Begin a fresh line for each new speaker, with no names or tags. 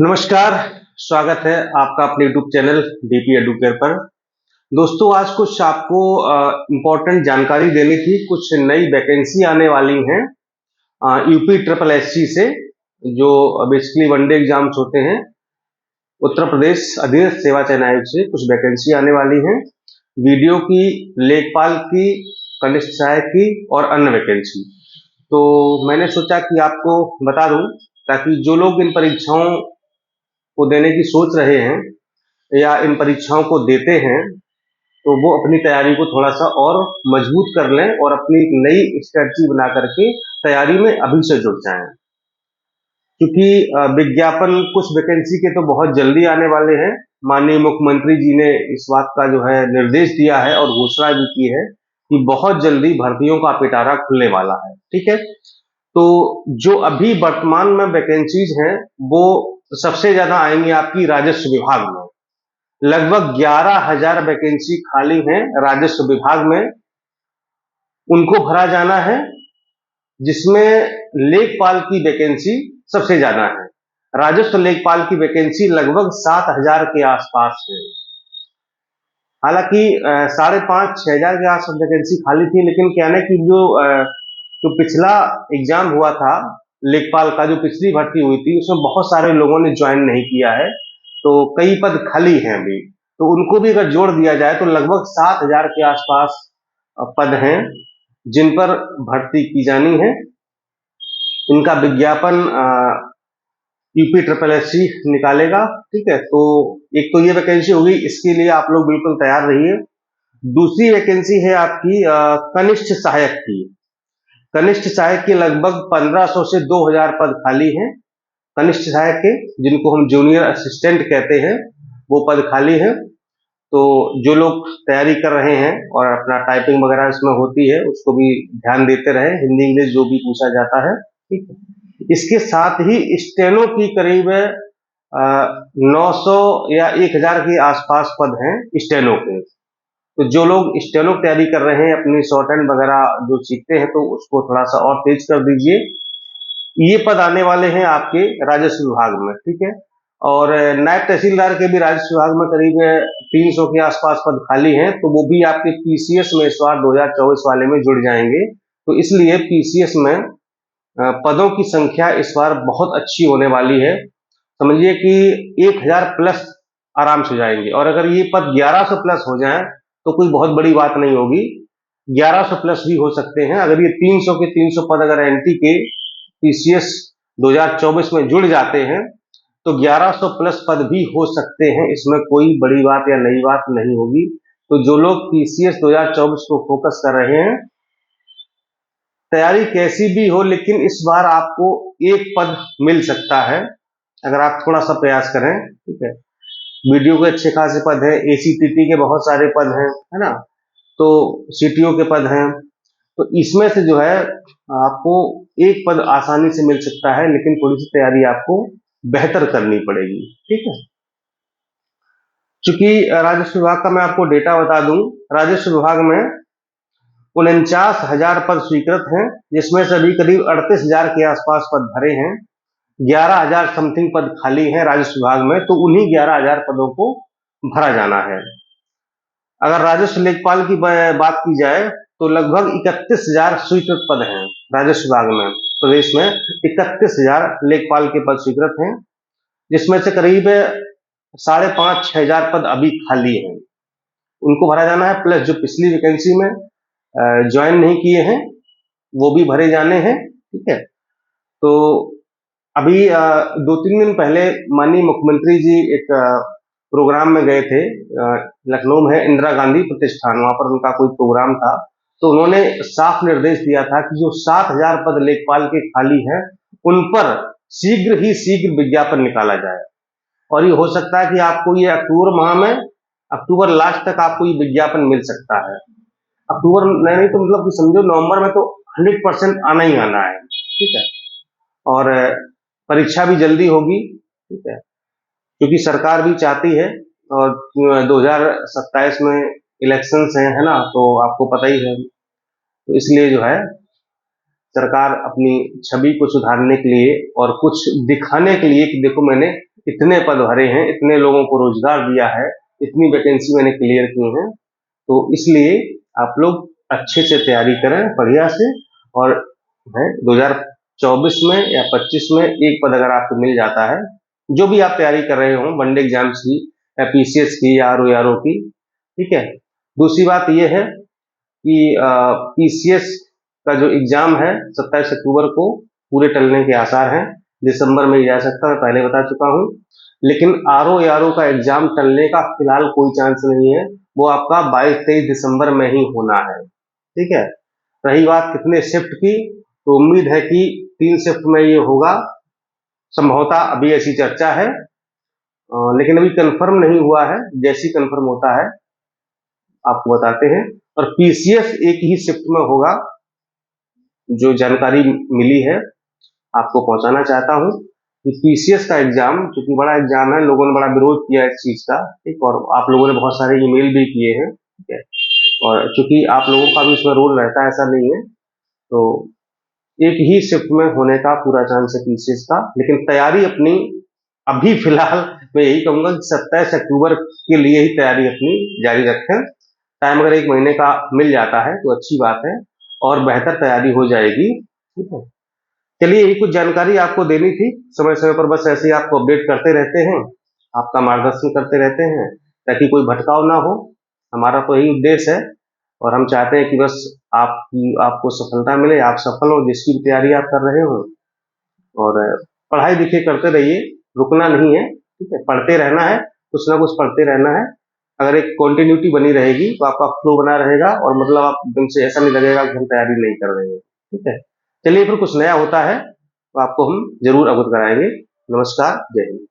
नमस्कार। स्वागत है आपका अपने यूट्यूब चैनल डीपी एडुकेयर पर। दोस्तों, आज कुछ आपको इम्पोर्टेंट जानकारी देनी थी। कुछ नई वैकेंसी आने वाली हैं यूपी ट्रिपल एससी से, जो बेसिकली वनडे एग्जाम्स होते हैं। उत्तर प्रदेश अधीनस्थ सेवा चयन आयोग से कुछ वैकेंसी आने वाली हैं, वीडियो की, लेखपाल की, कनिष्ठ सहायक की और अन्य वैकेंसी। तो मैंने सोचा कि आपको बता दूं, ताकि जो लोग इन परीक्षाओं को देने की सोच रहे हैं या इन परीक्षाओं को देते हैं, तो वो अपनी तैयारी को थोड़ा सा और मजबूत कर लें और अपनी एक नई स्ट्रेटजी बना करके तैयारी में अभी से जुट जाएं। क्योंकि विज्ञापन कुछ वैकेंसी के तो बहुत जल्दी आने वाले हैं। माननीय मुख्यमंत्री जी ने इस बात का जो है निर्देश दिया है और घोषणा भी की है कि बहुत जल्दी भर्तियों का पिटारा खुलने वाला है। ठीक है, तो जो अभी वर्तमान में वैकेंसीज हैं वो सबसे ज्यादा आएंगी आपकी राजस्व विभाग में। लगभग 11,000 वैकेंसी खाली हैं राजस्व विभाग में, उनको भरा जाना है, जिसमें लेखपाल की वैकेंसी सबसे ज्यादा है। राजस्व लेखपाल की वैकेंसी लगभग 7,000 के आसपास है। हालांकि 5,500-6,000 के आसपास वैकेंसी खाली थी, लेकिन क्या है कि जो पिछला एग्जाम हुआ था लेखपाल का, जो पिछली भर्ती हुई थी, उसमें बहुत सारे लोगों ने ज्वाइन नहीं किया है, तो कई पद खाली हैं अभी। तो उनको भी अगर जोड़ दिया जाए तो लगभग 7,000 के आसपास पद हैं जिन पर भर्ती की जानी है। इनका विज्ञापन यूपी ट्रिपल एससी निकालेगा। ठीक है, तो एक तो ये वैकेंसी होगी, इसके लिए आप लोग बिल्कुल तैयार रहिए। दूसरी वैकेंसी है आपकी कनिष्ठ सहायक की। कनिष्ठ सहायक के लगभग 1,500 से 2,000 पद खाली हैं। कनिष्ठ सहायक के, जिनको हम जूनियर असिस्टेंट कहते हैं, वो पद खाली है। तो जो लोग तैयारी कर रहे हैं और अपना टाइपिंग वगैरह इसमें होती है, उसको भी ध्यान देते रहे, हिंदी इंग्लिश जो भी पूछा जाता है। ठीक है, इसके साथ ही स्टेनो की करीब 900 या 1,000 के आसपास पद हैं स्टेनो के। तो जो लोग स्टेनो की तैयारी कर रहे हैं, अपनी शॉर्ट हैंड वगैरह जो सीखते हैं, तो उसको थोड़ा सा और तेज कर दीजिए। ये पद आने वाले हैं आपके राजस्व विभाग में। ठीक है, और नायब तहसीलदार के भी राजस्व विभाग में करीब 300 के आसपास पद खाली हैं, तो वो भी आपके पीसीएस में इस बार 2024 वाले में जुड़ जाएंगे। तो इसलिए पीसीएस में पदों की संख्या इस बार बहुत अच्छी होने वाली है। समझिए कि 1,000 प्लस आराम से जाएंगे, और अगर ये पद 1,100 प्लस हो जाए तो कोई बहुत बड़ी बात नहीं होगी। 1,100 प्लस भी हो सकते हैं। अगर ये 300 के 300 पद अगर एनटी के पीसीएस 2024 में जुड़ जाते हैं तो 1,100 प्लस पद भी हो सकते हैं। इसमें कोई बड़ी बात या नई बात नहीं होगी। तो जो लोग पीसीएस 2024 को फोकस कर रहे हैं, तैयारी कैसी भी हो, लेकिन इस बार आपको एक पद मिल सकता है अगर आप थोड़ा सा प्रयास करें। ठीक है, वीडियो के अच्छे खासे पद हैं, एसीटीटी के बहुत सारे पद हैं, है ना, तो सीटीओ के पद हैं। तो इसमें से जो है आपको एक पद आसानी से मिल सकता है, लेकिन थोड़ी सी तैयारी आपको बेहतर करनी पड़ेगी। ठीक है, चूंकि राजस्व विभाग का मैं आपको डेटा बता दूं, राजस्व विभाग में 49,000 पद स्वीकृत हैं, जिसमें से अभी करीब 38,000 के आसपास पद भरे हैं। 11,000 समथिंग पद खाली हैं राजस्व विभाग में, तो उन्हीं 11,000 पदों को भरा जाना है। अगर राजस्व लेखपाल की बात की जाए तो लगभग 31,000 स्वीकृत पद हैं राजस्व विभाग में। प्रदेश में 31,000 लेखपाल के पद स्वीकृत हैं, जिसमें से करीब 5,500-6,000 पद अभी खाली हैं, उनको भरा जाना है। प्लस जो पिछली वैकेंसी में ज्वाइन नहीं किए हैं वो भी भरे जाने हैं। ठीक है, तो अभी 2-3 दिन पहले माननीय मुख्यमंत्री जी एक प्रोग्राम में गए थे, लखनऊ में इंदिरा गांधी प्रतिष्ठान, वहां पर उनका कोई प्रोग्राम था। तो उन्होंने साफ निर्देश दिया था कि जो 7,000 पद लेखपाल के खाली हैं, उन पर शीघ्र ही शीघ्र विज्ञापन निकाला जाए। और ये हो सकता है कि आपको ये अक्टूबर माह में, अक्टूबर लास्ट तक आपको ये विज्ञापन मिल सकता है। अक्टूबर नहीं तो मतलब कि समझो नवंबर में तो 100% आना ही आना है। ठीक है, और परीक्षा भी जल्दी होगी। ठीक है, क्योंकि सरकार भी चाहती है, और 2027 में इलेक्शंस हैं, है ना, तो आपको पता ही है। तो इसलिए जो है सरकार अपनी छवि को सुधारने के लिए और कुछ दिखाने के लिए कि देखो मैंने इतने पद भरे हैं, इतने लोगों को रोजगार दिया है, इतनी वैकेंसी मैंने क्लियर की हैं, तो इसलिए आप लोग अच्छे से तैयारी करें बढ़िया से। और 2024 में या 25 में एक पद अगर आपको मिल जाता है, जो भी आप तैयारी कर रहे हो वनडे एग्जाम्स की या पीसीएस की या आरओ की, ठीक है। दूसरी बात यह है कि पीसीएस का जो एग्जाम है 27 अक्टूबर को पूरे टलने के आसार हैं, दिसंबर में जा सकता है, पहले बता चुका हूं। लेकिन आरओ का एग्जाम टलने का फिलहाल कोई चांस नहीं है, वो आपका 22-23 दिसंबर में ही होना है, ठीक है। रही बात कितने शिफ्ट की, तो उम्मीद है कि 3 शिफ्ट में ये होगा संभवतः, अभी ऐसी चर्चा है, लेकिन अभी कंफर्म नहीं हुआ है। जैसी कंफर्म होता है आपको बताते हैं। और पीसीएस एक ही शिफ्ट में होगा, जो जानकारी मिली है आपको पहुंचाना चाहता हूं कि पीसीएस का एग्जाम, क्योंकि बड़ा एग्जाम है, लोगों ने बड़ा विरोध किया इस चीज का, ठीक, और आप लोगों ने बहुत सारे ईमेल भी किए हैं, ठीक है। और चूंकि आप लोगों का भी उसमें रोल रहता है, ऐसा नहीं है, तो एक ही शिफ्ट में होने का पूरा चांस है पीसीएस का। लेकिन तैयारी अपनी अभी फिलहाल मैं यही कहूंगा कि 27 अक्टूबर के लिए ही तैयारी अपनी जारी रखें। टाइम अगर 1 महीने का मिल जाता है तो अच्छी बात है और बेहतर तैयारी हो जाएगी, ठीक है। चलिए, यही कुछ जानकारी आपको देनी थी। समय समय पर बस ऐसे ही आपको अपडेट करते रहते हैं, आपका मार्गदर्शन करते रहते हैं, ताकि कोई भटकाव ना हो। हमारा तो यही उद्देश्य है और हम चाहते हैं कि बस आपको सफलता मिले, आप सफल हो जिसकी भी तैयारी आप कर रहे हो। और पढ़ाई लिखाई करते रहिए, रुकना नहीं है, ठीक है। पढ़ते रहना है, कुछ ना कुछ पढ़ते रहना है। अगर एक कंटिन्यूटी बनी रहेगी तो आपका फ्लो बना रहेगा और मतलब आप एकदम से ऐसा नहीं लगेगा कि हम तैयारी नहीं कर रहे हैं, ठीक है। चलिए, फिर कुछ नया होता है तो आपको हम जरूर अवगत कराएंगे। नमस्कार, जय हिंद।